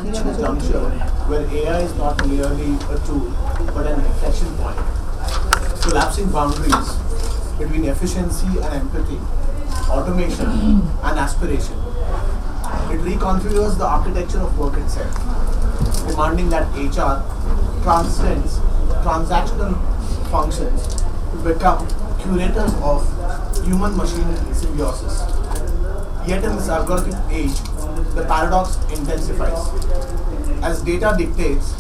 reaching a juncture where AI is not merely a tool but an inflection point, collapsing boundaries between efficiency and empathy, automation and aspiration. It reconfigures the architecture of work itself, demanding that HR transcends transactional functions to become curators of human-machine symbiosis. Yet in this algorithmic age, the paradox intensifies. As data dictates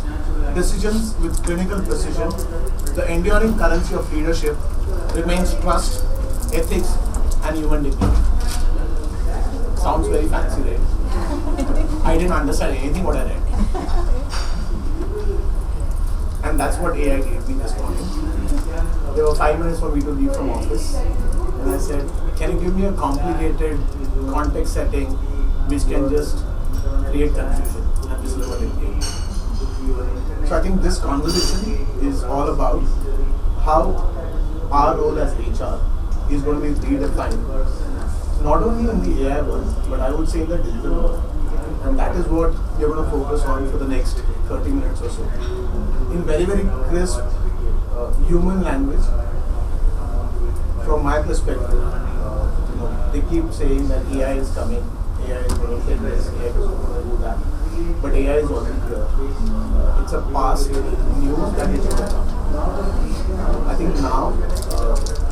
decisions with clinical precision, the enduring currency of leadership remains trust, ethics, and human dignity. Sounds very fancy, right? I didn't understand anything what I read. And that's what AI gave me this morning. There were 5 minutes for me to leave from office. And I said, can you give me a complicated context setting which can just create confusion? And this is what it gave. So I think this conversation is all about how our role as HR is going to be redefined. Not only in the AI world, but I would say in the digital world. And that is what we are going to focus on for the next 30 minutes or so. In very, very crisp human language, from my perspective, they keep saying that AI is coming, AI is going to take this, AI is going to do that. But AI is already here. It's a past news that is going to come. I think now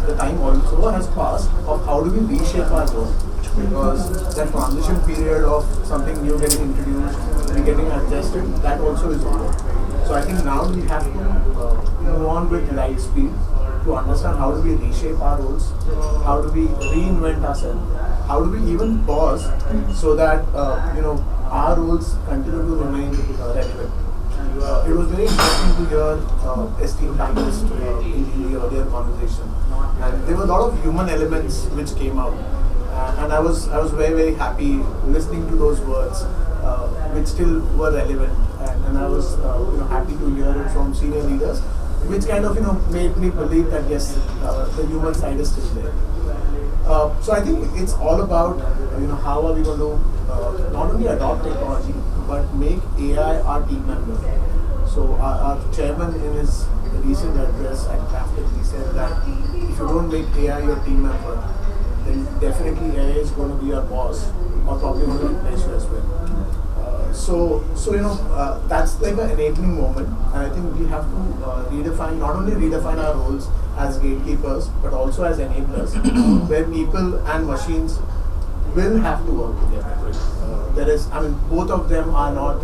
the time also has passed of how do we reshape our work, because that transition period of something new getting introduced, we getting adjusted, that also is over. So I think now we have to move on with light speed to understand how do we reshape our roles, how do we reinvent ourselves, how do we even pause so that our roles continue to remain relevant. It was very interesting to hear esteemed panelists in the earlier conversation, and there were a lot of human elements which came out, and I was very, very happy listening to those words which still were relevant, and I was happy to hear it from senior leaders, which kind of made me believe that yes, the human side is still there. So I think it's all about how are we going to not only adopt technology but make AI our team member. So our chairman in his recent address at Crafted, he said that if you don't make AI your team member, then definitely AI is going to be our boss or probably going to replace you as well. So that's like an enabling moment, and I think we have to not only redefine our roles as gatekeepers, but also as enablers, where people and machines will have to work together. Both of them are not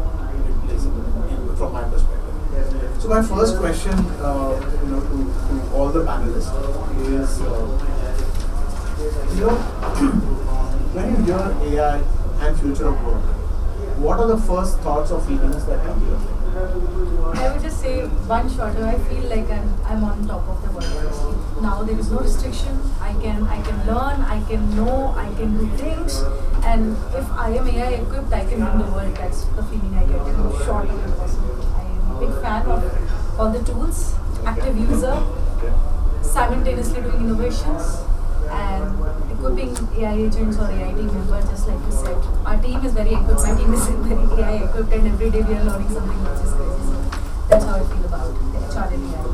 replaceable from my perspective. So my first question, to all the panelists is, when you hear AI and future of work, what are the first thoughts or feelings that come to your mind? I would just say one shorter. I feel like I'm on top of the world. Now there is no restriction. I can learn. I can know. I can do things. And if I am AI equipped, I can run the world. That's the feeling I get in a short of possible. I am a big fan of all the tools, active user, simultaneously doing innovations, and equipping AI agents or AI team members, just like you said. Our team is very equipped, my team is very AI equipped, and every day we are learning something which is crazy. So that's how I feel about HR and AI.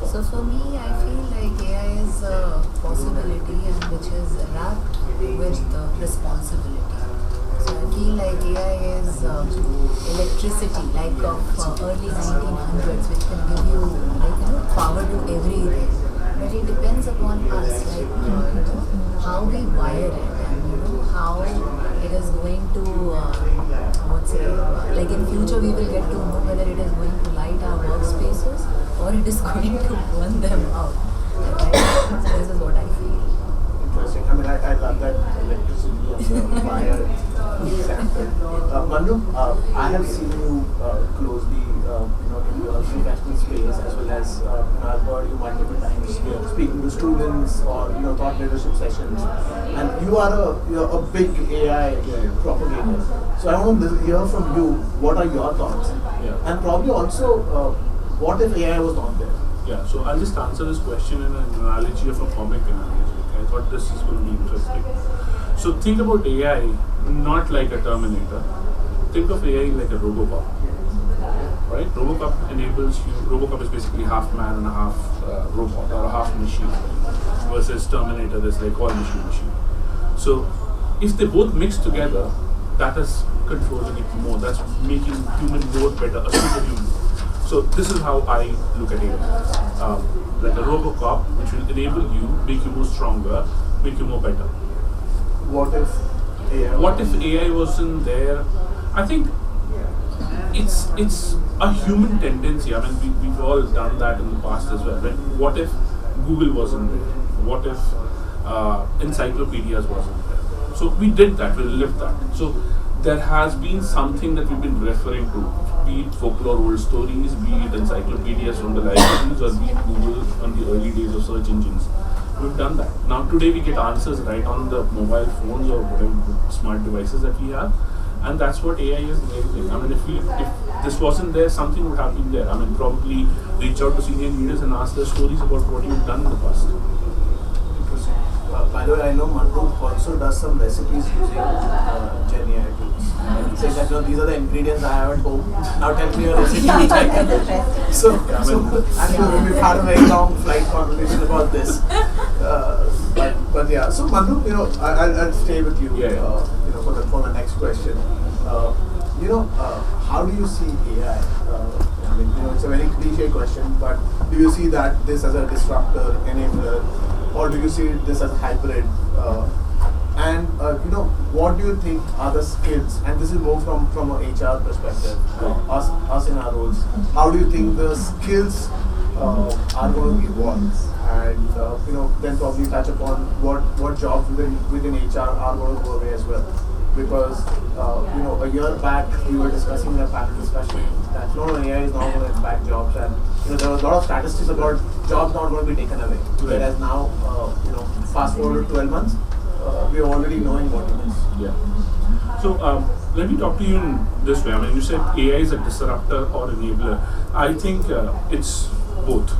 So for me, I feel like AI is a possibility and which is wrapped with responsibility. So I feel like AI is electricity, like of early 1900s, which can give you power to everything. But it depends upon us, how we wire it and how it is going to, like in future we will get to know whether it is going to light our workspaces or it is going to burn them out. Right? So this is what I feel. Interesting. I love that electricity and the fire example. Manu, I have seen you closely in your professional space as well as I've heard you multiple times speaking to students or thought leadership sessions, and you are a big AI propagator. So I want to hear from you, what are your thoughts? Yeah. And probably also, what if AI was not there? Yeah, so I'll just answer this question in an analogy of a comic analogy. I thought this is going to be interesting. So think about AI not like a Terminator. Think of AI like a Robocop. Right? Robocop enables you. Robocop is basically half man and a half robot or a half machine, versus Terminator is like all machine. So if they both mix together, that is controlling it more. That's making human more better, a superhuman. So this is how I look at AI. Like a Robocop, which will enable you, make you more stronger, make you more better. What if AI? What if AI wasn't there? I think it's a human tendency. I mean, we've all done that in the past as well. What if Google wasn't there? What if encyclopedias wasn't there? So we did that, we lived that. So there has been something that we've been referring to, be it folklore, old stories, be it encyclopedias from the libraries, or be it Google on the early days of search engines. We've done that. Now today we get answers right on the mobile phones or whatever smart devices that we have. And that's what AI is enabling. I mean, if this wasn't there, something would have been there. I mean, probably reach out to senior leaders and ask their stories about what you've done in the past. By the way, I know Mandu also does some recipes using Gen AI tools. Saying that, these are the ingredients I have at home. Now tell me a recipe which I can do. So we've had a very long flight conversation about this. But yeah, so Mandu, I'll stay with you. For the next question. How do you see AI? I mean, it's a very cliche question, but do you see that this as a disruptor, enabler, or do you see this as a hybrid? And what do you think are the skills? And this is more from an HR perspective, us in our roles. How do you think the skills are going to evolve? And then probably touch upon what jobs within HR are going to go away as well. Because a year back we were discussing in a panel discussion that AI is not going to impact jobs, and there was a lot of statistics about jobs not going to be taken away. Whereas now, fast forward 12 months, we are already knowing what it is. Yeah. So let me talk to you in this way. I mean, you said AI is a disruptor or enabler. I think it's both.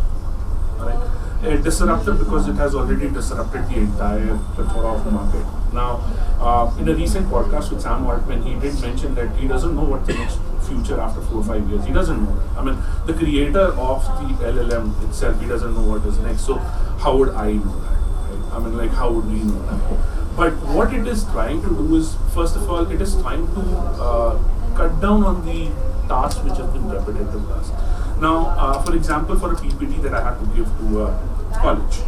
Right? A disruptor because it has already disrupted the entire plethora of the market. Now, in a recent podcast with Sam Altman, he did mention that he doesn't know what the next future after 4 or 5 years. He doesn't know. I mean, the creator of the LLM itself, he doesn't know what is next. So how would I know that? Right? I mean, like, how would we know that? But what it is trying to do is, first of all, it is trying to cut down on the tasks which have been repetitive tasks. Now, for example, for a PPT that I had to give to college,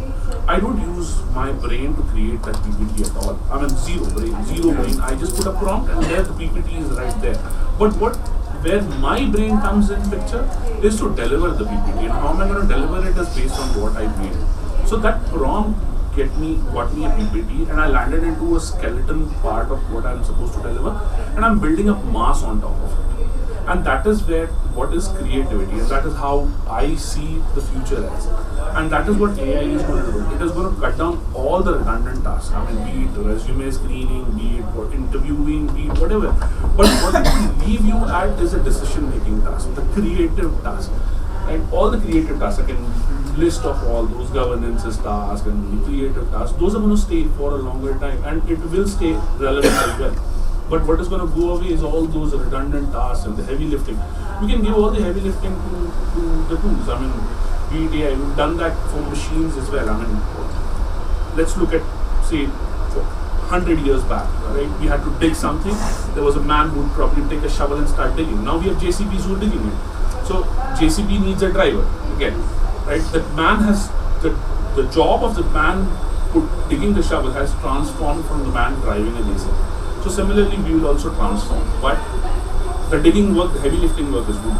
I don't use my brain to create that PPT at all. I mean, zero brain. I just put a prompt and there the PPT is right there. But where my brain comes in picture is to deliver the PPT. And how am I going to deliver it is based on what I made. So that prompt got me a PPT, and I landed into a skeleton part of what I'm supposed to deliver, and I'm building up mass on top of it. And that is where what is creativity, and that is how I see the future as. And that is what AI is going to do. It is going to cut down all the redundant tasks. I mean, be it resume screening, be it interviewing, be it whatever. But what it will leave you at is a decision-making task, the creative task. And all the creative tasks, I can list of all those governances tasks and the creative tasks, those are going to stay for a longer time, and it will stay relevant as well. But what is going to go away is all those redundant tasks and the heavy lifting. We can give all the heavy lifting to the tools. I mean, be it AI, we've done that for machines as well. I mean, let's look at, say, 100 years back, right? We had to dig something. There was a man who would probably take a shovel and start digging. Now we have JCBs who are digging it. So JCB needs a driver again, right? That man has the job of the man digging the shovel has transformed from the man driving a JCB. So similarly, we will also transform, but the digging work, the heavy lifting work is good.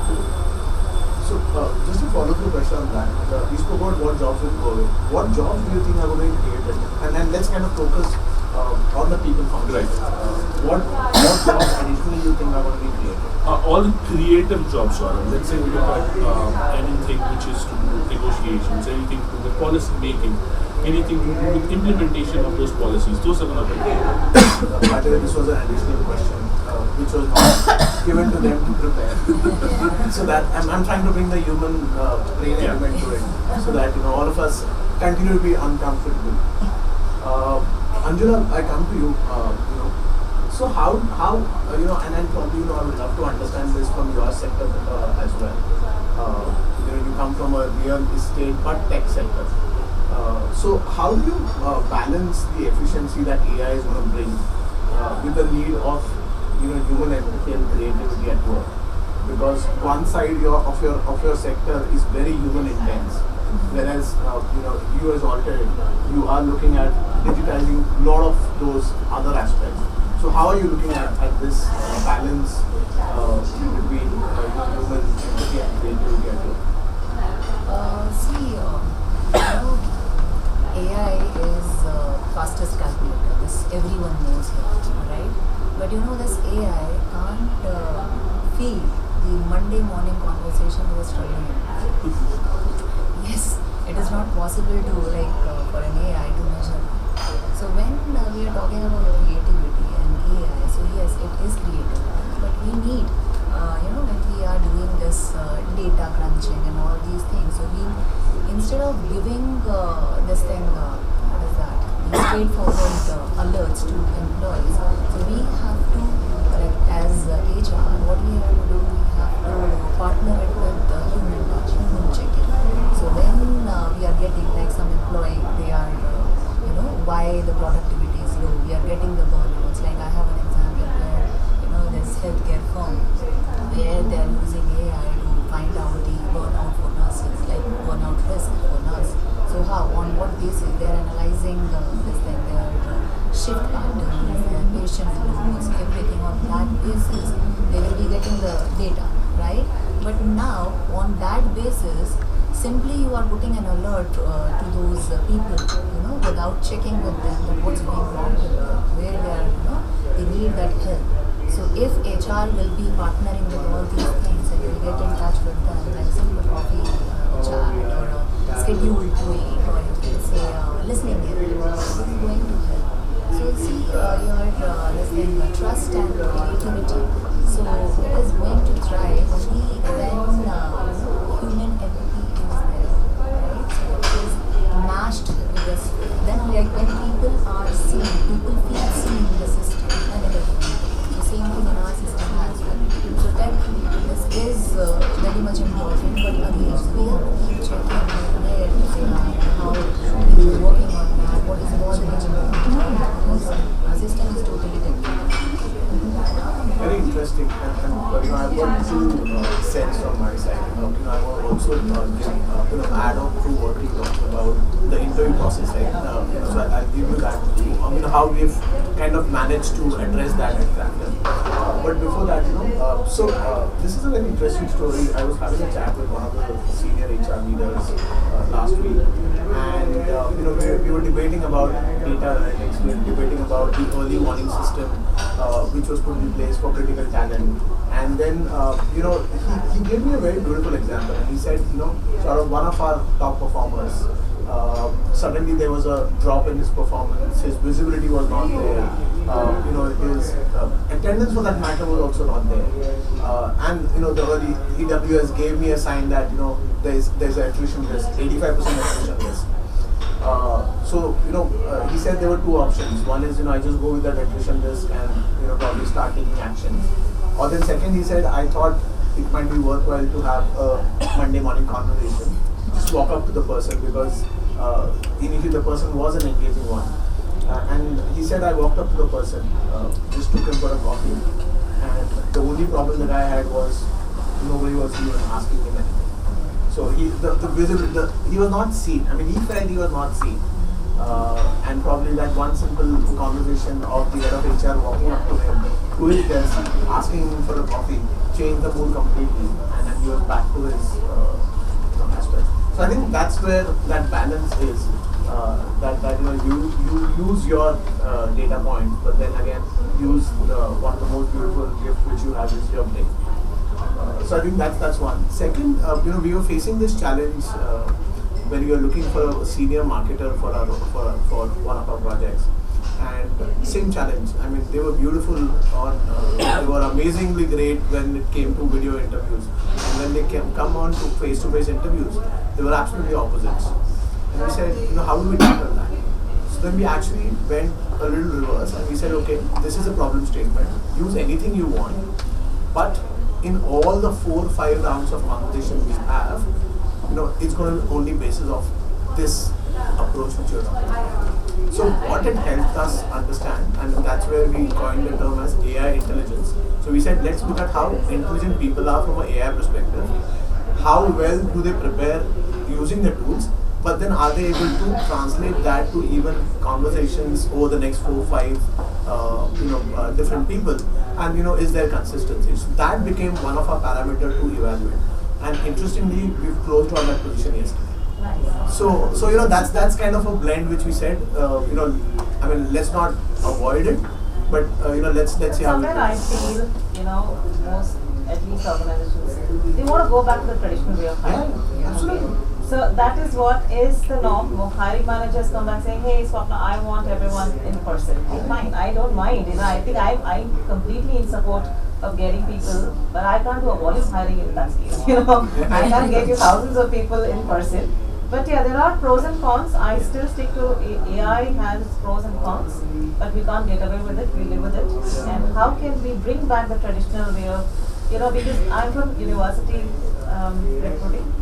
So just to follow up the question on that, we spoke about what jobs will go away. What jobs do you think are going to be created? And then let's kind of focus on the people function. Right. What jobs additionally you think are going to be created? All the creative jobs, let's say we look at anything which is to do with negotiations, anything to do with policy making, anything to do with implementation of those policies, those are going to be created. By the way, this was an additional question, which was not given to them to prepare. So that I'm trying to bring the human brain element to it, so that all of us continue to be uncomfortable. Anjula, I come to you. So how and probably I would love to understand this from your sector as well. You come from a real estate but tech sector. So how do you balance the efficiency that AI is going to bring with the need of human empathy and creativity at work? Because one side of your sector is very human intense, whereas you as Altered, you are looking at digitizing a lot of those other aspects. So how are you looking at this balance between human empathy and creativity at work? AI is fastest calculator. This everyone knows here, right? But this AI can't feel the Monday morning conversation we were struggling with. Yes, it is not possible to for an AI to measure. So when we are talking about creativity and AI, so yes, it is creativity, but we need, when we are doing this data crunching and all these things, so we, instead of giving this thing, what is that, the straightforward alerts to employees, so we have to, as HR, what we have to do, we have to partner it with human touch, human check-in. So when we are getting, some employee, they are, why the productivity is low, we are getting the burnouts. I have an example where, this healthcare firm, where they are using AI to find out the burnout for nurses, burnout risk for nurse. So how, on what basis they are analyzing this thing, their shift patterns, their patient loads, everything on that basis, they will be getting the data, right? But now, on that basis, simply you are putting an alert to those people, without checking with them that what's going wrong with them, where they are, they need that help. So if HR will be partnering with all these things and will get in touch with them, like simple coffee chat or a scheduled tweet, or you can say listening in, this is going to help. So see your listening, trust and creativity. So it is going to thrive only when human empathy is there, right? So it is matched with this. Then when people are seen, people feel seen in the system and everything. So same thing in our system as well. So that this is very much important. But again, we have to keep checking where they are, how people are working on that, what is bothering them. Because our system is totally different. Very interesting, and I've got two sets from my side. I will also add on to what you talked about the interview process, right? So I'll give you that. How we've kind of managed to address that at Crafton. But before that, this is a very interesting story. I was having a chat with one of the senior HR leaders last week, and we were debating about data analytics. We were debating about the early warning system, which was put in place for critical talent. And then, he gave me a very beautiful example. And he said, sort of one of our top performers, suddenly there was a drop in his performance. His visibility was not there. His attendance for that matter was also not there. And the early EWS gave me a sign that there's an attrition risk, 85% attrition risk. He said there were two options. One is, I just go with that attrition risk and, probably start taking action. Or then second, he said, I thought it might be worthwhile to have a Monday morning conversation. Just walk up to the person, because initially the person was an engaging one. And he said, I walked up to the person, just took him for a coffee. And the only problem that I had was nobody was even asking him anything. So he was not seen. He felt he was not seen. And probably that one simple conversation of the head of HR walking up to him, to his desk, asking him for a coffee, changed the mood completely, and then he was back to his aspect. So I think that's where that balance is. That you use your data points, but then again use one of the most beautiful gifts which you have is your brain. So I think that's one. Second, we were facing this challenge when we were looking for a senior marketer for one of our projects, and same challenge. They were beautiful they were amazingly great when it came to video interviews, and when they come on to face-to-face interviews, they were absolutely opposites. And we said, how do we tackle that? So then we actually went a little reverse and we said, okay, this is a problem statement. Use anything you want, but in all the 4 or 5 rounds of conversation we have, it's going to only basis of this approach which you're talking about. So what it helped us understand, and that's where we coined the term as AI intelligence. So we said, let's look at how intelligent people are from an AI perspective. How well do they prepare using the tools, but then are they able to translate that to even conversations over the next 4 or 5 different people, and is there consistency? So that became one of our parameters to evaluate, and interestingly we've closed on that position yesterday. So that's kind of a blend which we said, let's not avoid it, but let's see how it somewhere I goes. feel, most, at least organizations, they want to go back to the traditional way of hiring. Absolutely. So that is what is the norm. Hiring managers come back saying, hey Swapna, I want everyone in person. Fine, I don't mind. I think I'm completely in support of getting people, but I can't do a volume hiring in that case. I can't get you thousands of people in person. But yeah, there are pros and cons. I still stick to AI has its pros and cons, but we can't get away with it. We live with it. And how can we bring back the traditional way of, because I'm from university recruiting.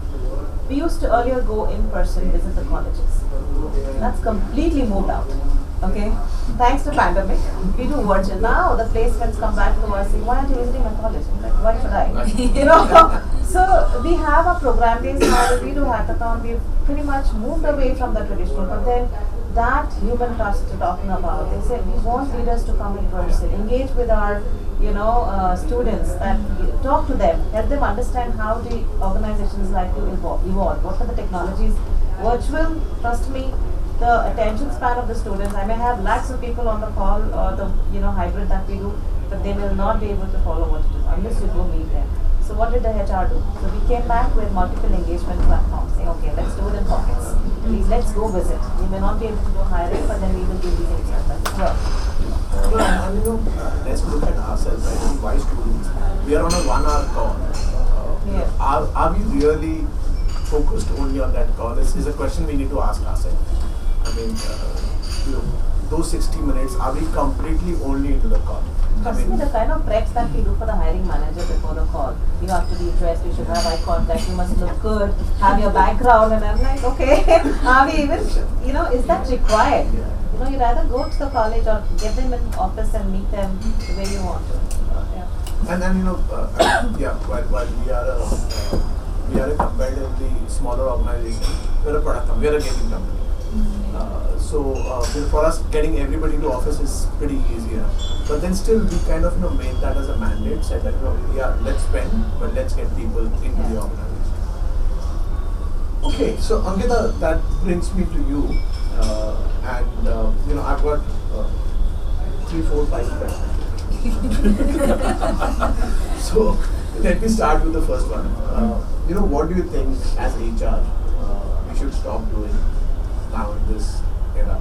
We used to earlier go in person, visit the colleges. That's completely moved out. Okay, thanks to pandemic, we do virtual. Now the placements come back to us saying, why aren't you visiting my college? I'm like, why should I? So we have a program based model. We do hackathon. We've pretty much moved away from the traditional, but then that human touch you're talking about, they said we want leaders to come in person, engage with our students, and talk to them, help them understand how the organizations like to evolve. What are the technologies? Virtual, trust me, the attention span of the students, I may have lakhs of people on the call or the hybrid that we do, but they will not be able to follow what it is unless you go meet them. So what did the HR do? So we came back with multiple engagement platforms saying, okay, let's do it in pockets. Please, let's go visit. We may not be able to do hiring, but then we will do these experiments. Let's look at ourselves, right? As wise students, we are on a 1-hour call. Are we really focused only on that call? Is a question we need to ask ourselves. Those 60 minutes, are we completely only into the call? The kind of preps that we do for the hiring manager before the call. You have to be dressed, you should have eye contact, you must look good, have your background, and I'm like, okay, are we even, is that required? You'd rather go to the college or get them in office and meet them the way you want to. And then, while we are a comparatively smaller organization, we're a product company, we're a gaming company. So for us, getting everybody to office is pretty easier. But then still, we kind of made that as a mandate, said that let's spend, but let's get people into the organization. Okay, so Ankita, that brings me to you, and I've got 3, 4, 5 questions. So let me start with the first one. What do you think as HR we should stop doing now in this era,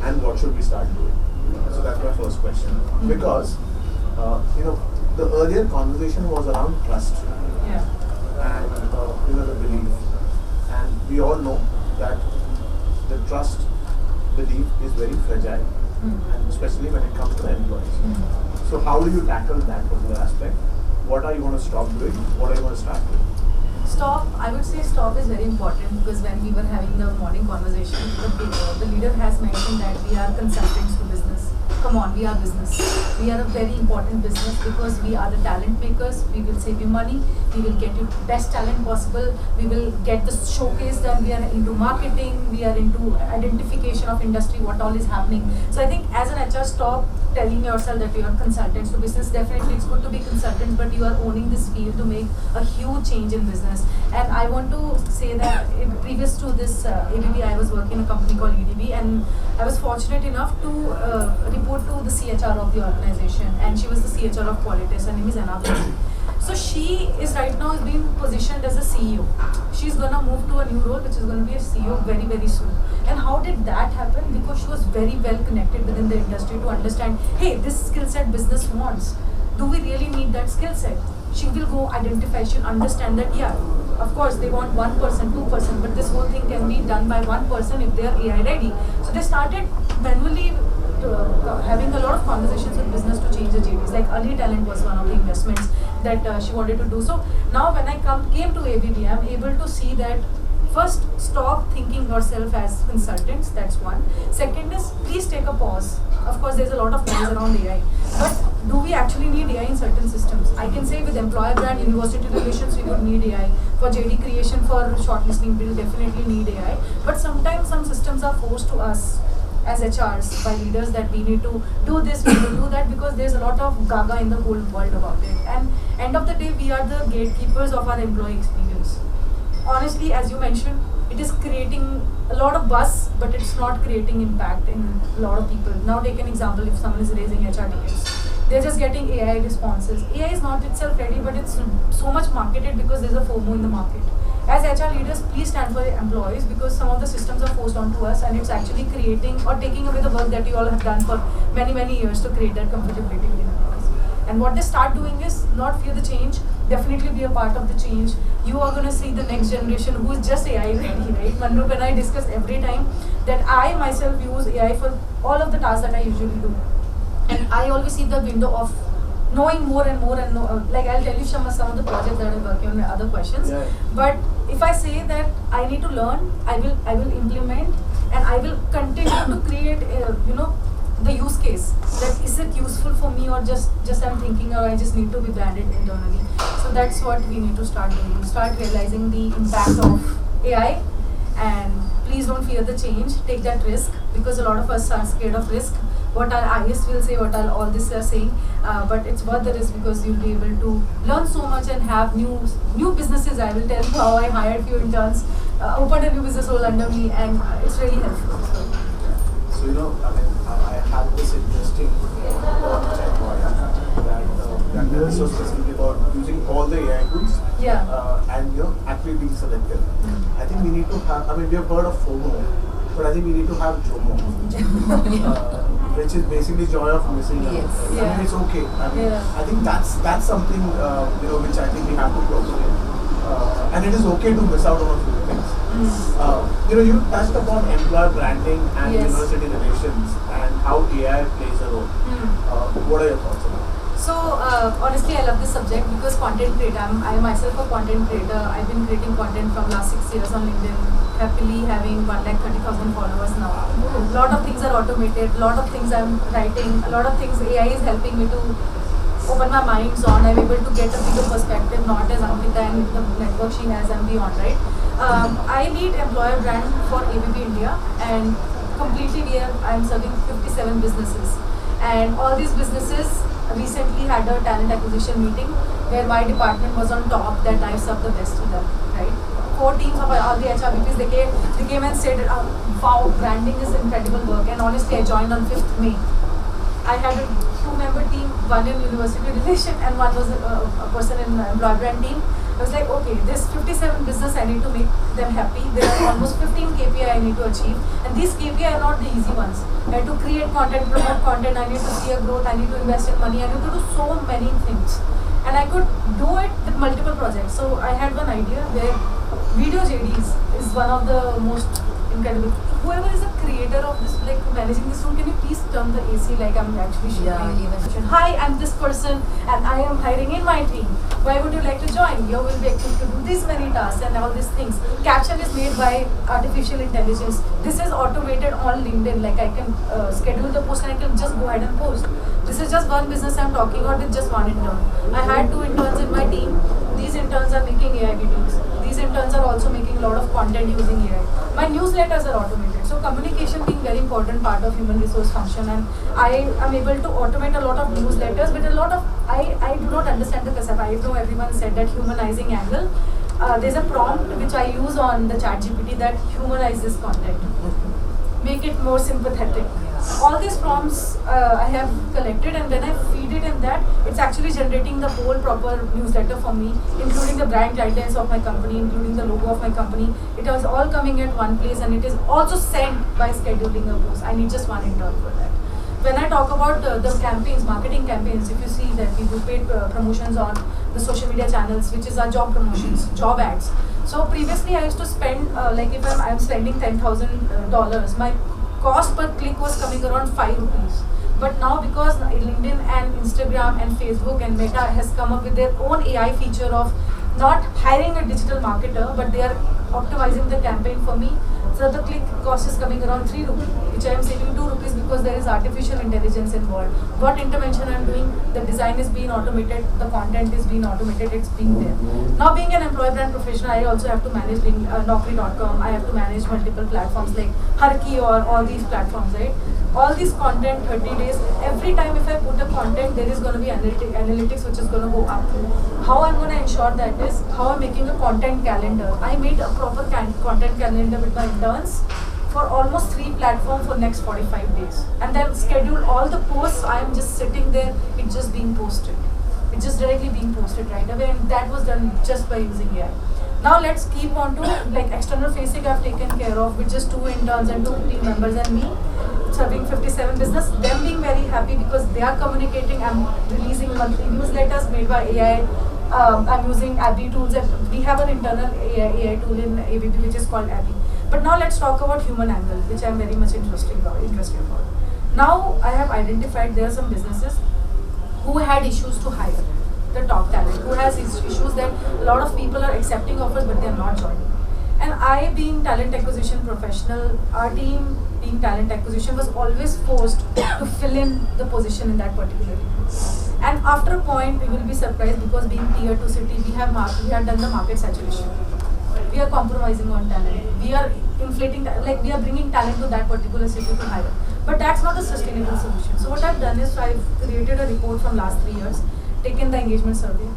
and what should we start doing? So that's my first question, because the earlier conversation was around trust, and the belief, and we all know that the trust belief is very fragile, and especially when it comes to the employees. So how do you tackle that particular aspect? What are you going to stop doing? What are you going to start doing? I would say stop is very important, because when we were having the morning conversation, the leader has mentioned that we are consultants to business. Come on, we are business. We are a very important business because we are the talent makers. We will save you money. We will get you best talent possible. We will get the showcase done. We are into marketing. We are into identification of industry, what all is happening. So I think as an HR, stop telling yourself that you are consultants to business. Definitely it's good to be consultants, but you are owning this field to make a huge change in business. And I want to say that previous to this ABB, I was working in a company called EDB, and I was fortunate enough to report to the CHR of the organization, and she was the CHR of Qualitas. Her name is Anna. So she is right now being positioned as a CEO. She's gonna move to a new role, which is gonna be a CEO very, very soon. And how did that happen? Because she was very well connected within the industry to understand, hey, this skill set business wants. Do we really need that skill set? She will go identify, she'll understand that, yeah, of course they want 1%, 2%, but this whole thing can be done by one person if they are AI ready. So they started manually having a lot of conversations with business to change the JDs. Like early talent was one of the investments that she wanted to do. So now when I came to ABB, I'm able to see that first, stop thinking yourself as consultants. That's one. Second is, please take a pause. Of course, there's a lot of noise around AI, but do we actually need AI in certain systems? I can say with employer brand, university relations, we would need AI. For JD creation, for shortlisting, we'll definitely need AI. But sometimes some systems are forced to us as HRs by leaders that we need to do this, we need to do that, because there's a lot of gaga in the whole world about it. And end of the day, we are the gatekeepers of our employee experience. Honestly, as you mentioned, it is creating a lot of buzz, but it's not creating impact in a lot of people. Now take an example, if someone is raising HR tickets, they're just getting AI responses. AI is not itself ready, but it's so much marketed because there's a FOMO in the market. As HR leaders, please stand for employees, because some of the systems are forced onto us and it's actually creating or taking away the work that you all have done for many, many years to create that comfortability within employees. And what they start doing is not fear the change, definitely be a part of the change. You are going to see the next generation who is just AI ready, right? Manroop and I discuss every time that I myself use AI for all of the tasks that I usually do. And I always see the window of knowing more and more and like I'll tell you some of the projects that I'm working on, other questions. Yeah. But if I say that I need to learn, I will implement, and I will continue to create, the use case. That is it useful for me, or just I'm thinking, or I just need to be branded internally. So that's what we need to start doing. Start realizing the impact of AI, and please don't fear the change. Take that risk, because a lot of us are scared of risk. What our IS will say, what all this are saying, but it's worth the risk, because you'll be able to learn so much and have new businesses. I will tell you how I hired few interns, opened a new business role under me, and it's really helpful. So I had this interesting thought which I thought that this was specifically about using all the AI tools, and actually being selective. I think we need to have. We have heard of FOMO, but I think we need to have JOMO. Which is basically joy of missing out. Yes. It's okay. I think that's something which I think we have to propagate. And it is okay to miss out on a few things. You touched upon employer branding and university relations and how AI plays a role. What are your thoughts on that? So honestly, I love this subject because content creator. I am myself a content creator. I've been creating content from last 6 years on LinkedIn. Happily having 130,000 followers now. A lot of things are automated. A lot of things I'm writing. A lot of things AI is helping me to open my minds on. I'm able to get a bigger perspective, not as Amrita and the networking as I'm beyond, right? I lead employer brand for ABB India, and completely I'm serving 57 businesses, and all these businesses recently had a talent acquisition meeting where my department was on top, that I served the best to them, right? 4 teams of all the HRBPs, they came and said, wow, branding is incredible work. And honestly, I joined on 5th May. I had a 2-member team, one in university relation and one was a person in employer brand team. I was like, okay, this 57 business, I need to make them happy. There are almost 15 KPI I need to achieve, and these KPI are not the easy ones. I have to create content, promote content, I need to see a growth, I need to invest in money, I need to do so many things. And I could do it with multiple projects. So I had one idea where video JDs is one of the most incredible. Whoever is the creator of this, like managing this room, can you please turn the AC like I'm actually shooting? Hi, I'm this person and I am hiring in my team. Why would you like to join? You will be equipped to do these many tasks and all these things. Caption is made by artificial intelligence. This is automated on LinkedIn. Like I can schedule the post and I can just go ahead and post. This is just one business I'm talking about with just one intern. I had 2 interns in my team. These interns are making AI videos. These interns are also making a lot of content using AI. My newsletters are automated. So communication being very important part of human resource function, and I am able to automate a lot of newsletters, but a lot of, I do not understand the concept. I know everyone said that humanizing angle. There's a prompt which I use on the ChatGPT that humanizes content. Make it more sympathetic. All these prompts I have collected, and when I feed it in that, it's actually generating the whole proper newsletter for me, including the brand guidelines of my company, including the logo of my company. It is all coming at one place, and it is also sent by scheduling a post. I need just one intern for that. When I talk about the campaigns, marketing campaigns, if you see that we do paid promotions on the social media channels, which is our job promotions, job ads. So previously I used to spend, like if I'm spending $10,000, my cost per click was coming around 5 rupees. But now because LinkedIn and Instagram and Facebook and Meta has come up with their own AI feature of not hiring a digital marketer, but they are optimizing the campaign for me. So the click cost is coming around 3 rupees, which I am saving 2 rupees because there is artificial intelligence involved. What intervention I am doing, the design is being automated, the content is being automated, it's being there. Now being an employee brand professional, I also have to manage Naukri.com, I have to manage multiple platforms like Harki or all these platforms, right? All these content, 30 days, every time if I put a content, there is going to be analytics which is going to go up. How I'm going to ensure that is how I'm making a content calendar. I made a proper content calendar with my interns for almost 3 platforms for next 45 days. And then schedule all the posts, I'm just sitting there, it's just being posted. It's just directly being posted right away, and that was done just by using AI. Now let's keep on to like external facing I've taken care of with just 2 interns and 2 team members and me. Serving 57 business, them being very happy because they are communicating. I'm releasing monthly newsletters made by AI. I'm using Abby tools. We have an internal AI tool in ABB which is called Abby. But now let's talk about human angle, which I'm very much interested about. Now I have identified there are some businesses who had issues to hire the top talent, who has issues that a lot of people are accepting offers but they are not joining. And I, being talent acquisition professional, our team being talent acquisition was always forced to fill in the position in that particular team. And after a point, you will be surprised because being tier 2 city, we have done the market saturation. We are compromising on talent. We are inflating, like we are bringing talent to that particular city to hire. But that's not a sustainable solution. So what I've done is I've created a report from last 3 years, taken the engagement survey.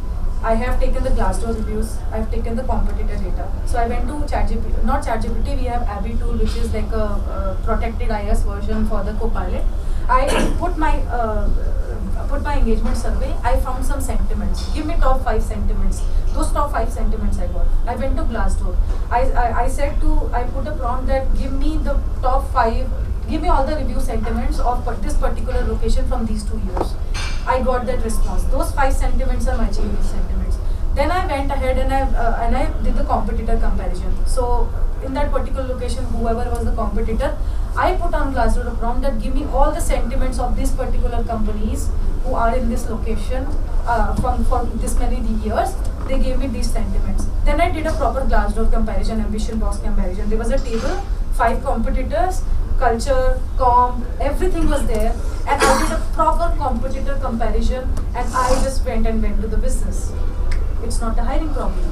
I have taken the Glassdoor reviews, I've taken the competitor data. So I went to ChatGPT, not ChatGPT, we have Abby tool which is like a protected iOS version for the Copilot. I put my engagement survey, I found some sentiments. Give me top 5 sentiments. Those top 5 sentiments I got. I went to Glassdoor. I put a prompt that give me the top 5, give me all the review sentiments of this particular location from these 2 years. I got that response. Those 5 sentiments are matching these sentiments. Then I went ahead and I did the competitor comparison. So in that particular location, whoever was the competitor, I put on Glassdoor a prompt that give me all the sentiments of these particular companies who are in this location for this many years. They gave me these sentiments. Then I did a proper Glassdoor comparison, ambition box comparison. There was a table, 5 competitors, culture, comp, everything was there, and I did a proper competitor comparison, and I just went to the business. It's not a hiring problem.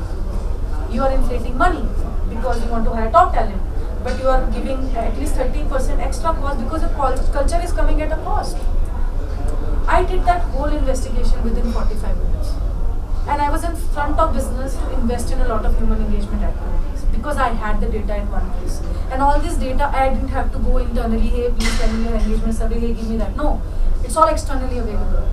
You are inflating money because you want to hire top talent, but you are giving at least 30% extra cost because the culture is coming at a cost. I did that whole investigation within 45 minutes, and I was in front of business to invest in a lot of human engagement activities because I had the data in one place. And all this data, I didn't have to go internally, hey, please tell me your engagement survey, hey, give me that. No, it's all externally available.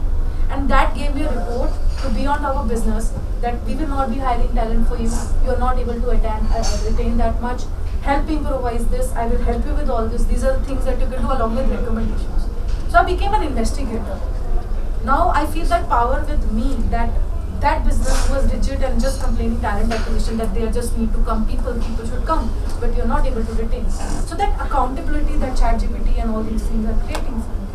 And that gave me a report to be on top of business that we will not be hiring talent for you. You are not able to retain that much. Help me improvise this. I will help you with all this. These are the things that you can do along with recommendations. So I became an investigator. Now I feel that power with me, that business was rigid and just complaining talent acquisition that they just need to come, people should come, but you're not able to retain. So that accountability that ChatGPT and all these things are creating for me.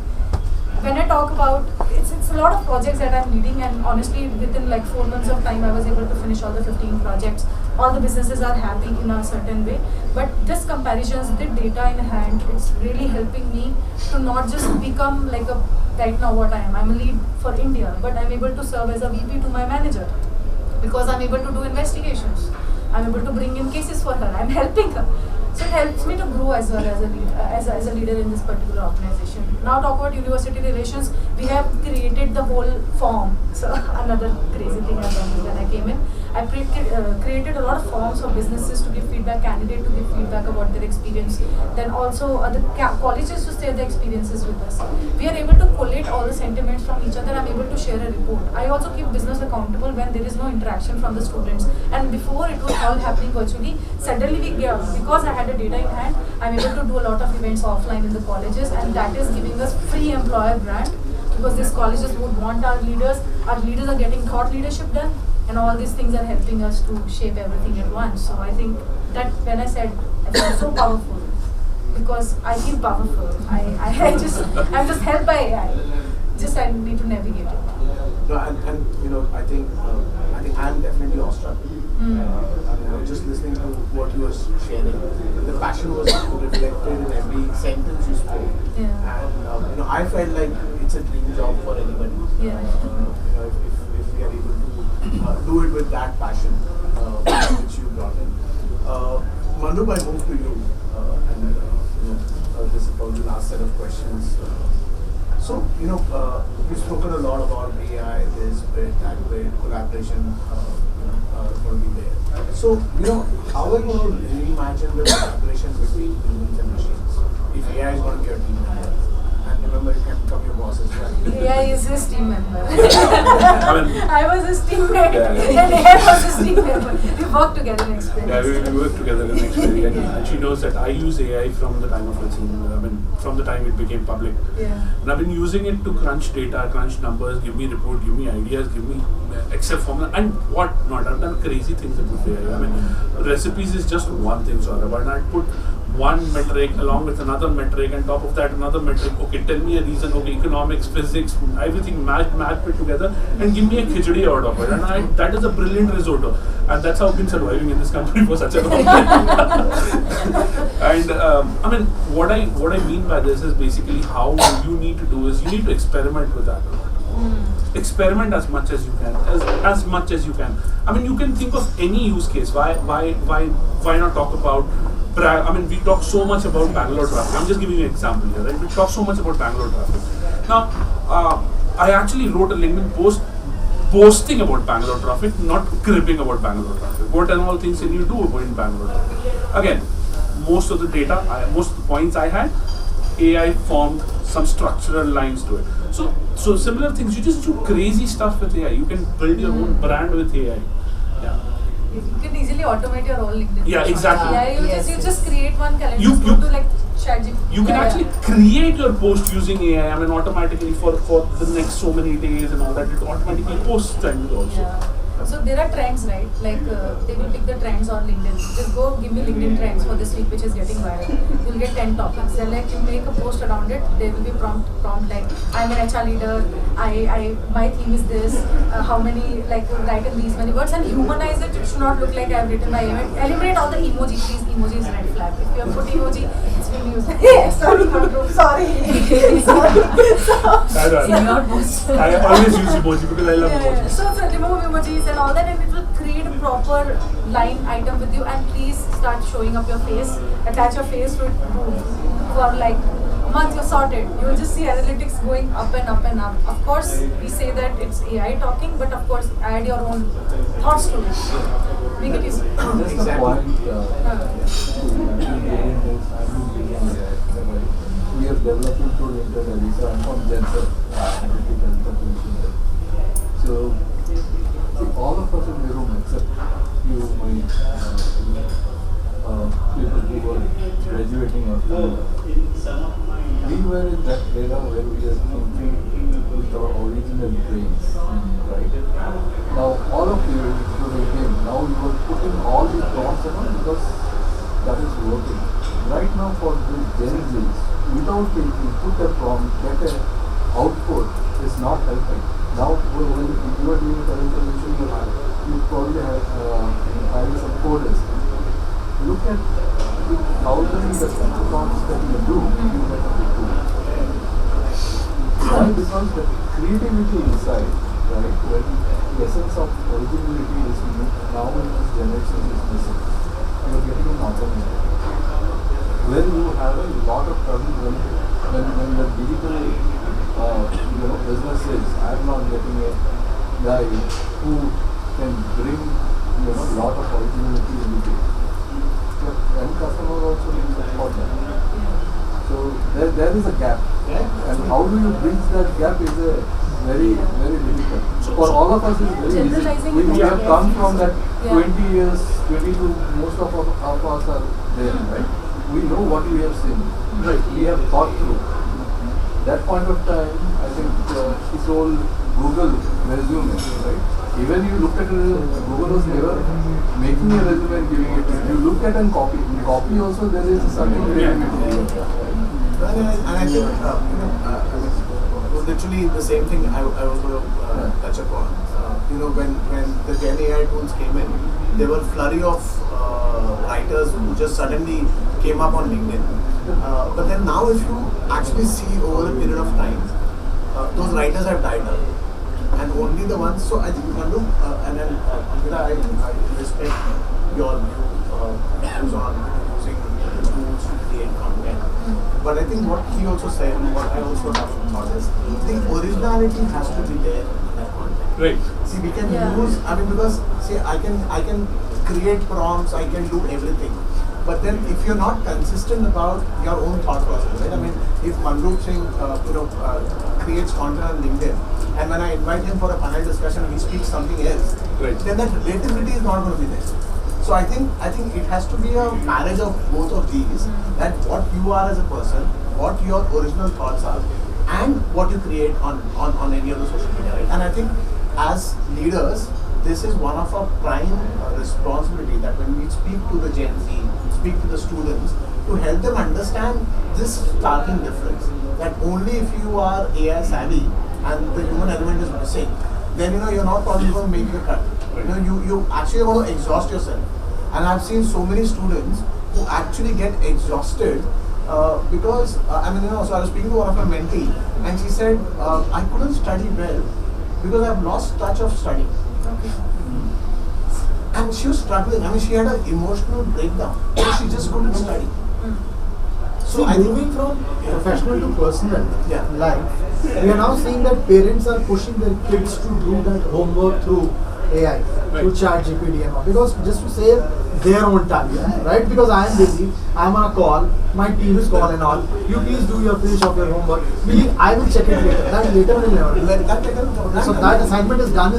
When I talk about, it's a lot of projects that I'm leading, and honestly within like 4 months of time I was able to finish all the 15 projects. All the businesses are happy in a certain way, but this comparisons, the data in hand, it's really helping me to not just become like right now what I am. I'm a lead for India, but I'm able to serve as a VP to my manager because I'm able to do investigations. I'm able to bring in cases for her. I'm helping her. So it helps me to grow as well as a leader in this particular organization. Now talk about university relations. We have created the whole form. So another crazy thing I've done when I came in. I created a lot of forms for businesses to give feedback, candidates to give feedback about their experience. Then also the colleges to share their experiences with us. We are able to collate all the sentiments from each other. I'm able to share a report. I also keep business accountable when there is no interaction from the students. And before it was all happening virtually, suddenly because I had the data in hand, I'm able to do a lot of events offline in the colleges, and that is giving us free employer brand because these colleges would want our leaders are getting thought leadership done, and all these things are helping us to shape everything at once. So I think that when I said I felt so powerful, because I feel powerful. I'm just helped by AI. Just I need to navigate it. No, and I think I'm definitely awestruck. I mean, I was just listening to what you were sharing. The passion was reflected in every sentence you spoke. Yeah. And I felt like it's a dream job for anybody. Yeah. If we are able to do it with that passion which you brought in. Mandrup, I move to you, and this is probably the last set of questions. So, we've spoken a lot about AI, this bit, that bit, collaboration, going to be there. So, how are you going to reimagine the collaboration between humans and machines? If AI is going to be your team member, and remember, it can become your boss as well. AI is his team member. I mean, I was his teammate, Yeah. and AI was his team member. We worked together in experience. Yeah, we work together in Xperi, and she knows that I use AI from the time of its from the time it became public. Yeah. And I've been using it to crunch data, crunch numbers, give me report, give me ideas, give me Excel formula, and what not. I've done crazy things with AI. I mean, recipes is just one thing, Saurabh, and I'd put one metric along with another metric, and top of that another metric. Okay, tell me a reason. Okay, economics, physics, everything match it together, and give me a khichdi out of it. And that is a brilliant risotto, and that's how I've been surviving in this country for such a long time. And I mean, what I mean by this is basically how you need to do is you need to experiment with that a lot. Experiment as much as you can, as much as you can. I mean, you can think of any use case. Why not talk about? I mean, we talk so much about Bangalore traffic. I'm just giving you an example here, right? We talk so much about Bangalore traffic. Now, I actually wrote a LinkedIn post boasting about Bangalore traffic, not cribbing about Bangalore traffic. What and all things can you do in Bangalore traffic? Again, most of the data, most of the points I had, AI formed some structural lines to it. So similar things, you just do crazy stuff with AI. You can build your own brand with AI. Yeah. You can easily automate your whole LinkedIn. Yeah, exactly. Yeah, you just create one calendar. You- just go to like ChatGPT. You can actually create your post using AI. I mean, automatically for the next so many days and all that. It automatically posts them also. Yeah. So there are trends, right? Like they will pick the trends on LinkedIn. Just go give me LinkedIn trends for this week, which is getting viral. You'll get 10 topics. Then like you make a post around it. There will be prompt like I'm an HR leader. My theme is this. How many like write in these many words and humanize it. It should not look like I've written by AI. Eliminate all the emoji. Please, emoji is red flag. If you have put emoji, it's been used. Sorry, Mandrup. Sorry. I always use emoji because I love emoji. So remove emojis and all that, and it will create a proper line item with you. And please start showing up your face, attach your face to it for like a month. You're sorted. You will just see analytics going up and up and up. Of course, we say that it's AI talking, but of course, add your own thoughts to it. Make it easy. Just a point. We are developing through internally, so I'm from Genser, So, see, all of us in the room, except you, my people who were graduating or we were in that era where we were thinking with our original brains, right? Now, all of you, including him, now you are putting all the prompts on because that is working. Right now, for the Gen Zs, without the input a prompt, get an output is not helping. Now, when you are doing current solution, you probably have having some coders. Look at the thousands of prompts that you do, you have to do. Why? Because the creativity inside, right? When the essence of originality is now in this generation is missing. You are getting an automated. When you have a lot of trouble when the digital businesses, I'm not getting a guy who can bring lot of originality in the game. And customer also needs for that. So there is a gap. And how do you bridge that gap is a very, very difficult. For all of us it's very easy. We have come from that 20 years, 22, most of us are there, right? We know what we have seen. Right. We have thought through. That point of time, I think he told Google resume, right? Even you look at Google was never making a resume and giving it to you. You look at and copy. In copy also there is a certain creativity. And I think, it was literally the same thing I was going to touch upon. When the Gen AI tools came in, there were a flurry of writers who just suddenly came up on LinkedIn. But then now if you actually see over a period of time, those writers have died out. And only the ones, so I think Mandu, and then Ankita, I respect your views on using the tools to create content. But I think what he also said, and what I also have thought is, the originality has to be there in that content. Right. See, we can use, because see, I can create prompts, I can do everything. But then if you're not consistent about your own thought process, right? If Manroop Singh, creates content on LinkedIn, and when I invite him for a panel discussion, he speaks something else, right, then that relatability is not going to be there. So I think it has to be a marriage of both of these, that what you are as a person, what your original thoughts are, and what you create on any of the social media, right? And I think as leaders, this is one of our prime responsibility, that when we speak to the Gen Z, speak to the students, to help them understand this starting difference, that only if you are AI savvy and the human element is missing, then you're not probably going to make the cut. You actually are going to exhaust yourself. And I've seen so many students who actually get exhausted because, so I was speaking to one of my mentee, and she said, I couldn't study well because I've lost touch of studying. Okay. And she was struggling. She had an emotional breakdown. She just couldn't study. So moving from professional to personal life, we are now seeing that parents are pushing their kids to do that homework through AI, through ChatGPT and all, because just to save their own time, right? Because I am busy, I am on a call, my team is call and all. You please do your finish of your homework. I will check it later. That later will never do. So that assignment is done.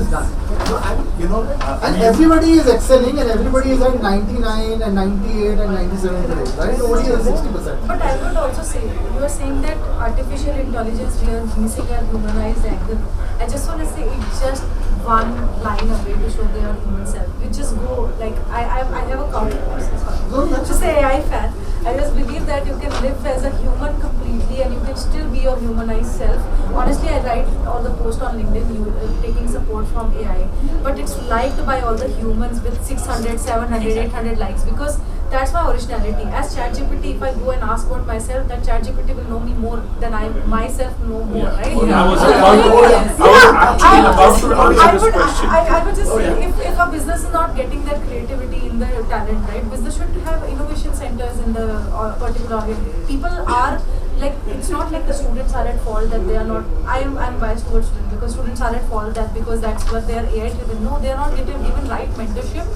And everybody is excelling, and everybody is at 99 and 98 and 97 today, right? Nobody is 60%. But I would also say, you are saying that artificial intelligence, we are missing a humanized angle. I just want to say it's just one line away to show their human self. You just go, like, I have a counter to say AI fan. I just believe that you can live as a human completely and you can still be your humanized self. Honestly, I write all the posts on LinkedIn, taking support from AI. But it's liked by all the humans with 600, 700, 800 likes, because that's my originality. As ChatGPT, if I go and ask about myself, that ChatGPT will know me more than I myself know more, right? I was actually about to answer this question. I would just say, if a business is not getting that creativity in the talent, right, business should have innovation centers in the particular area. People are, like, it's not like the students are at fault that they are not, I'm biased towards students because students are at fault that because that's what they are AI driven. No, they are not given right mentorship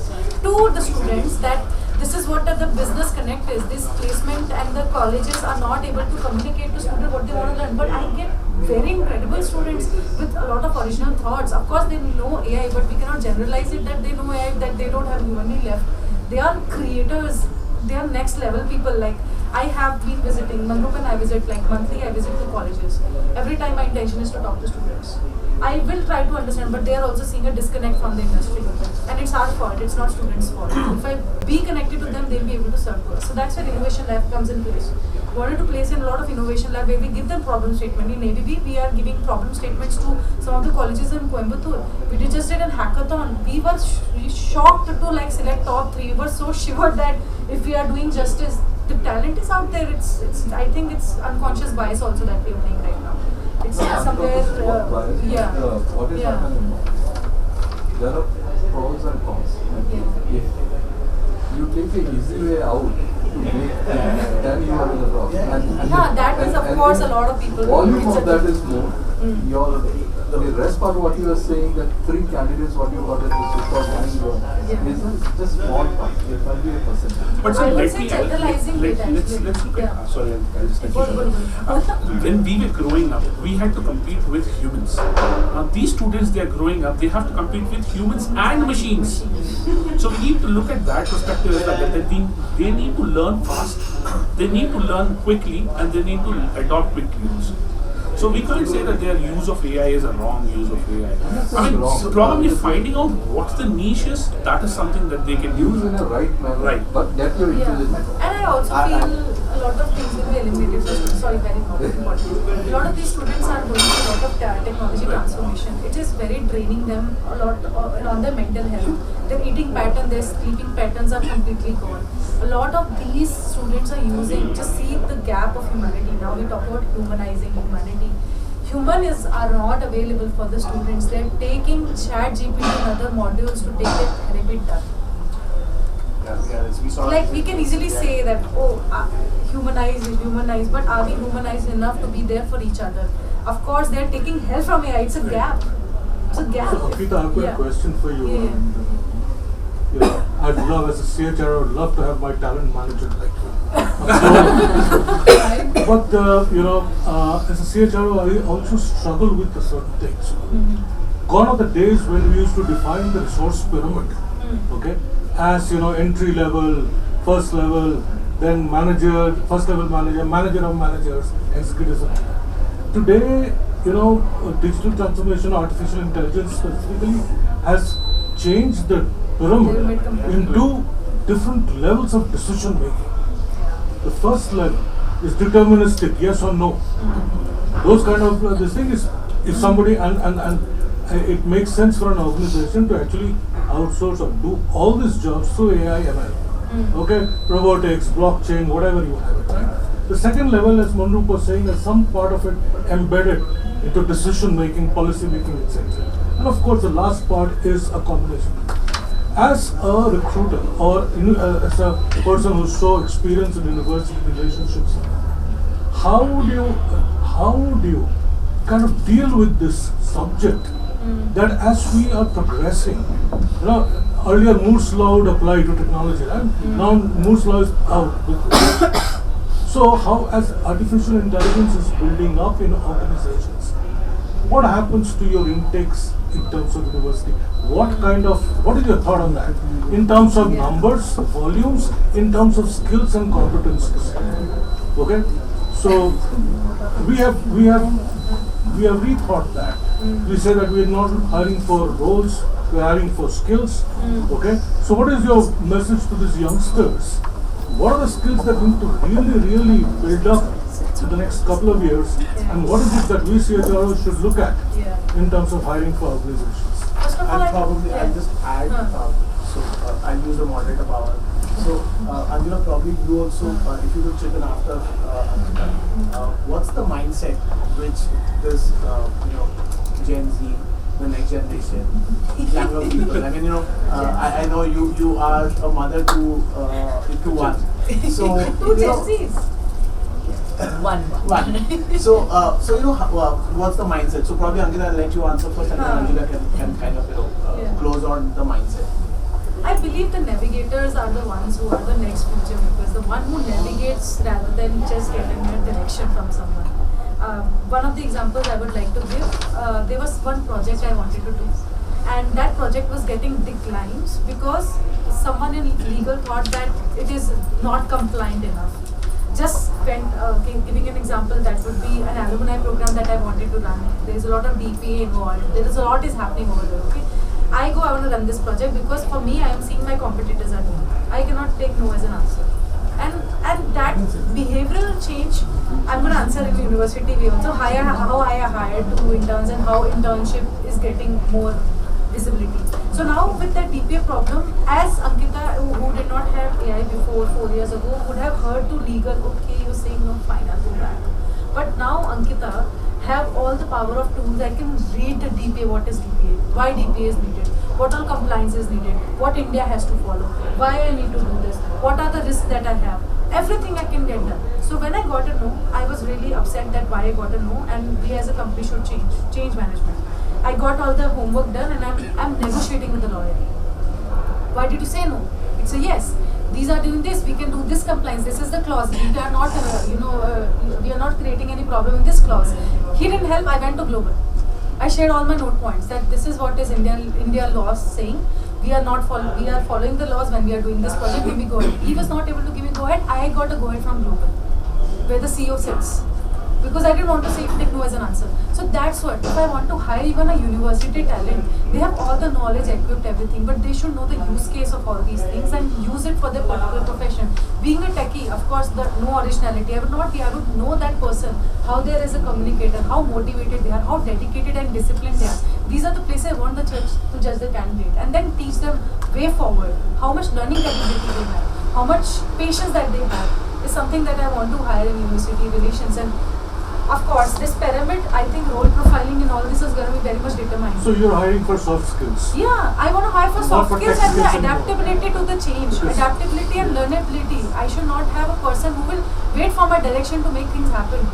to the students, that this is what the business connect is. This placement and the colleges are not able to communicate to students what they want to learn. But I get very incredible students with a lot of original thoughts. Of course, they know AI, but we cannot generalize it that they know AI, that they don't have humanity left. They are creators. They are next level people. Like, I have been visiting, Manroop and I visit, like, monthly I visit the colleges. Every time my intention is to talk to students. I will try to understand, but they are also seeing a disconnect from the industry. And it's our fault, it's not students' fault. If I be connected to them, they'll be able to serve to us. So that's where Innovation Lab comes in place. We wanted to place in a lot of Innovation Lab where we give them problem statement. In ABB, we are giving problem statements to some of the colleges in Coimbatore. We just did a hackathon. We were shocked to, like, select top 3. We were so shivered that if we are doing justice, the talent is out there. It's I think it's unconscious bias also that we are playing right now. It's somewhere, what is happening? There are pros and cons. If you take the easy way out to make, then you are in the problem. That is, of course, a lot of people. Volume of that is more. The rest part, what you are saying, that 3 candidates, what you got at the is just small part. It might be a percentage. But I would say generalizing let's look at. Sorry, I'll just let you when we were growing up, we had to compete with humans. Now these students, they are growing up, they have to compete with humans and machines. So we need to look at that perspective as well. That they need to learn fast, they need to learn quickly, and they need to adopt quickly also. So we can't say that their use of AI is a wrong use of AI. I mean, wrong. probably finding out what the niche is, that is something that they can Use use. in a right manner, Right. but get your Yeah. intelligence. And I also feel a lot of things will be eliminated. Sorry, very important. A lot of these students are going through a lot of technology transformation. It is very draining them a lot on their mental health. Their eating pattern, their sleeping patterns are completely gone. A lot of these students are using, just see the gap of humanity. Now we talk about humanizing humanity. Are not available for the students. They're taking ChatGPT and other modules to take their therapy done. We saw Like we can easily say that, humanize, but are we humanized enough to be there for each other? Of course, they're taking help from AI. It's a gap. It's a gap. So, Ankita, I've got Yeah. a question for you. Yeah. And, I'd love, as a CHR, I would love to have my talent manager like you. But, as a CHR, I also struggle with certain things. Gone are the days when we used to define the resource pyramid, okay, as, entry level, first level, then manager, first level manager, manager of managers, executives. Today, digital transformation, artificial intelligence specifically, has changed the pyramid into different levels of decision making. The first level is deterministic, yes or no. Those kind of this thing is, if somebody and it makes sense for an organization to actually outsource or do all these jobs through AI, ML. Okay, robotics, blockchain, whatever you have it, right? The second level, as Manroop was saying, is some part of it embedded into decision making, policy making, etc. And of course, the last part is a combination. As a recruiter or as a person who's so experienced in university relationships, how do you kind of deal with this subject? That as we are progressing, earlier Moore's law would apply to technology, right? Now Moore's law is out. So how, as artificial intelligence is building up in organizations, what happens to your intakes in terms of university? What is your thought on that? In terms of numbers, volumes, in terms of skills and competencies. Okay? So we have rethought that. We say that we are not hiring for roles, we are hiring for skills. Okay? So what is your message to these youngsters? What are the skills that need to really build up in the next couple of years? And what is it that we CHROs should look at in terms of hiring for organizations? First of all, I'll just add, I'll use the moderator power. So, Anjuna, probably you also, if you could chip in after Ankita, what's the mindset which this, Gen Z, the next generation, younger people? I mean, I know you are a mother to one. So, two Gen Zs. One. So, what's the mindset? So probably Ankita, I'll let you answer first, and then Anjuna can kind of close on the mindset. I believe the navigators are the ones who are the next future makers, the one who navigates rather than just getting a direction from someone. One of the examples I would like to give, there was one project I wanted to do, and that project was getting declines because someone in legal thought that it is not compliant enough. Just giving an example, that would be an alumni program that I wanted to run. There is a lot of DPA involved. There is a lot is happening over there. Okay, I want to run this project because for me, I am seeing my competitors are doing. I cannot take no as an answer. And that behavioral change, I'm going to answer in university way also. How I hired 2 interns and how internship is getting more visibility. So now with that DPA problem, as Ankita, who did not have AI before 4 years ago, would have heard to legal, okay, you're saying no, fine, I'll go back. But now Ankita have all the power of tools. I can read the DPA, what is DPA, why DPA is needed, what all compliance is needed, what India has to follow, why I need to do this, what are the risks that I have. Everything I can get done. So when I got a no, I was really upset that why I got a no, and we as a company should change management. I got all the homework done and I'm negotiating with the lawyer. Why did you say no? It's a yes. These are doing this. We can do this compliance. This is the clause. We are not, we are not creating any problem in this clause. He didn't help. I went to global. I shared all my note points that this is what is India laws saying. We are following the laws when we are doing this project. Maybe go ahead. He was not able to give me go ahead. I got a go ahead from global, where the CEO sits. because I didn't want to say take no as an answer. So that's what, if I want to hire even a university talent, they have all the knowledge, equipped, everything, but they should know the use case of all these things and use it for their particular profession. Being a techie, of course, no originality. I would know that person, how they are as a communicator, how motivated they are, how dedicated and disciplined they are. These are the places I want the church to judge the candidate, and then teach them way forward, how much learning capability they have, how much patience that they have is something that I want to hire in university relations. And of course, this pyramid, I think role profiling and all this is going to be very much determined. So you're hiring for soft skills? Yeah, I want to hire for Not soft for skills tech and the skills anymore. adaptability to the change, adaptability and learnability. I should not have a person who will wait for my direction to make things happen.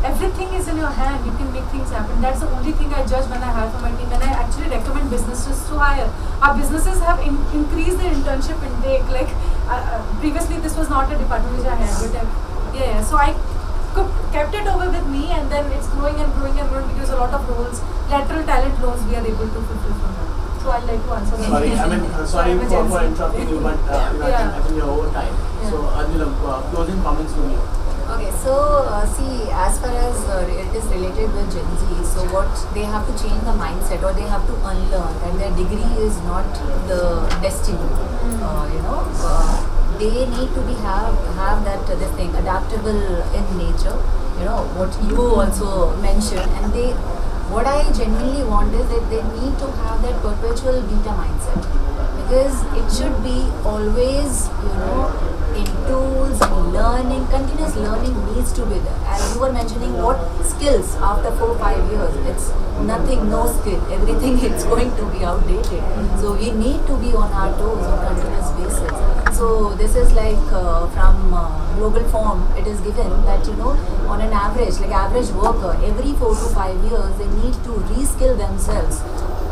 Everything is in your hand, you can make things happen. That's the only thing I judge when I hire for my team, and I actually recommend businesses to hire. Our businesses have increased their internship intake. Like previously this was not a department which I had, but so I kept it over with me, and then it's growing and growing and growing because a lot of roles, lateral talent roles we are able to fulfill from that. So I'd like to answer that. Sorry, sorry for interrupting you, but I think you're over time. Yeah. So Anjula, closing comments from you. Okay, so see, as far as it is related with Gen Z, so what they have to change the mindset, or they have to unlearn that their degree is not the destiny. They need to have that this thing adaptable in nature. What you also mentioned, and what I genuinely want is that they need to have that perpetual beta mindset, because it should be always in tools and learning. Continuous learning needs to be there. As you were mentioning, what skills after 4-5 years, it's nothing, no skill, everything is going to be outdated. So we need to be on our toes on continuous basis. So this is like from Global Form, it is given that on an average, like average worker, every 4 to 5 years they need to reskill themselves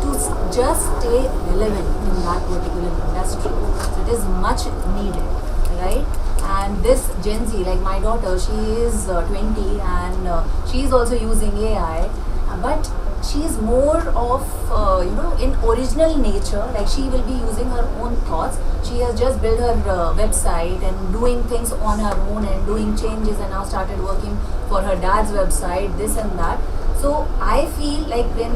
to just stay relevant in that particular industry. So it is much needed, right? And this Gen Z, like my daughter, she is 20 and she is also using AI, but she is more of in original nature. Like she will be using her own thoughts. She has just built her website and doing things on her own and doing changes, and now started working for her dad's website, this and that. So I feel like when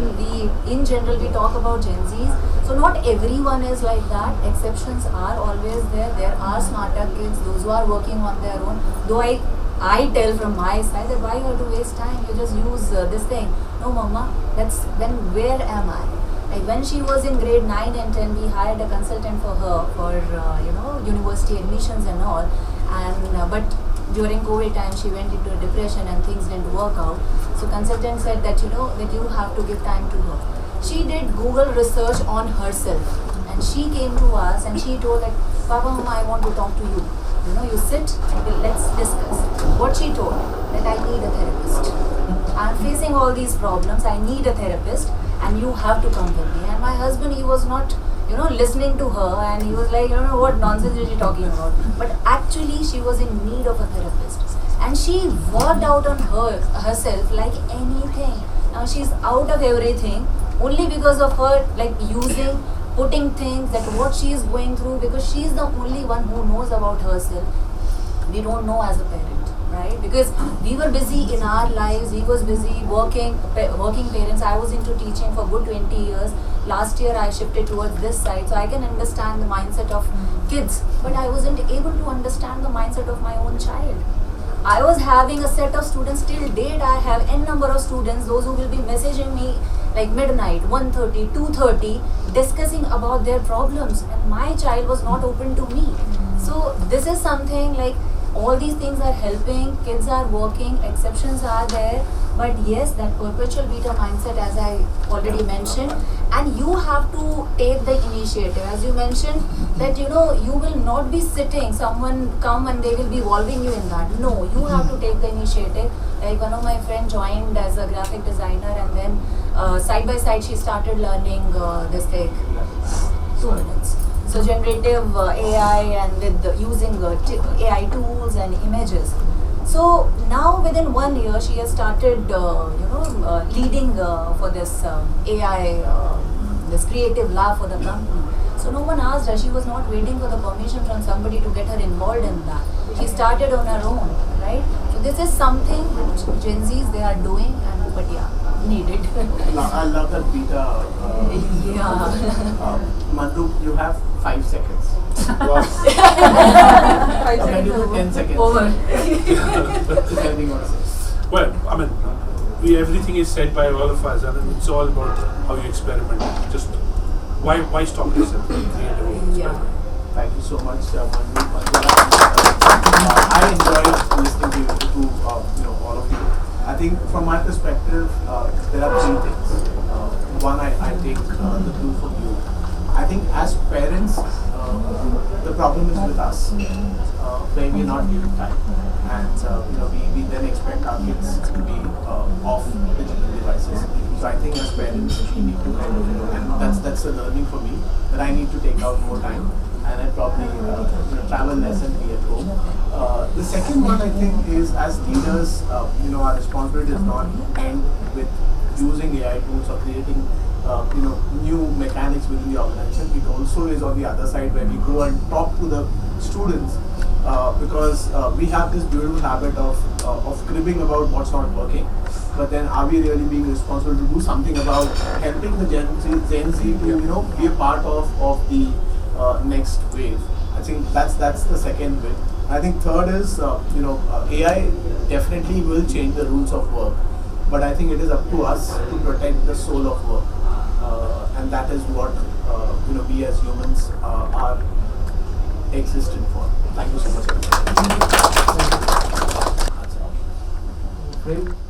in general we talk about Gen Zs, so not everyone is like that. Exceptions are always there. There are smarter kids, those who are working on their own. Though I tell from my side that why you have to waste time? You just use this thing. No, mama. Where am I? Like when she was in grade 9 and 10, we hired a consultant for her for university admissions and all. And but during COVID time, she went into a depression and things didn't work out. So consultant said that that you have to give time to her. She did Google research on herself, and she came to us and she told that, Papa, Mama, I want to talk to you. You sit and let's discuss. What she told, that I need a therapist. I'm facing all these problems. I need a therapist, and you have to come with me. And my husband, he was not listening to her, and he was like, what nonsense is she talking about? But actually, she was in need of a therapist, and she worked out on herself like anything. Now she's out of everything only because of her putting things that what she is going through, because she is the only one who knows about herself. We don't know as a parent, right? Because we were busy in our lives, he was busy working parents. I was into teaching for good 20 years. Last year I shifted towards this side, so I can understand the mindset of kids, but I wasn't able to understand the mindset of my own child. I was having a set of students, till date I have n number of students, those who will be messaging me like midnight, 1:30, 2:30, discussing about their problems, and my child was not open to me. So this is something like all these things are helping, kids are working, exceptions are there, but yes, that perpetual beta mindset, as I already mentioned, and you have to take the initiative. As you mentioned that you will not be sitting, someone come and they will be involving you in that. No, you have to take the initiative. Like one of my friends joined as a graphic designer, and then side by side she started learning this thing, 2 minutes. So generative AI, and with using AI tools and images. So now within 1 year she has started leading for this AI, this creative lab for the company. So no one asked her, she was not waiting for the permission from somebody to get her involved in that. She started on her own, right? So this is something which Gen Zs they are doing, and but yeah, needed. I love that beta. Yeah. Madhu, you have 5 seconds. Wow. 5 Can you seconds do 10 seconds? Over. Is there anything you want to say? Well, I mean, everything is said by all of us, and it's all about how you experiment. Just why stop yourself? Yeah. Thank you so much, Madhu. I enjoyed listening to all of you. I think from my perspective, there are 3 things. One, I take the clue from you. I think as parents, the problem is with us, where we're not giving time, and we then expect our kids to be off digital devices. So I think as parents, we need to and that's a learning for me, that I need to take out more time, and I probably travel less and be at home. The second one, I think, is as leaders, our responsibility does not end with using AI tools or creating new mechanics within the organization. It also is on the other side, where we go and talk to the students, because we have this beautiful habit of cribbing about what's not working. But then, are we really being responsible to do something about helping the Gen Z to be a part of the next wave? I think that's the second bit. I think third is AI definitely will change the rules of work, but I think it is up to us to protect the soul of work, and that is what we as humans are existent for. Thank you so much. Great.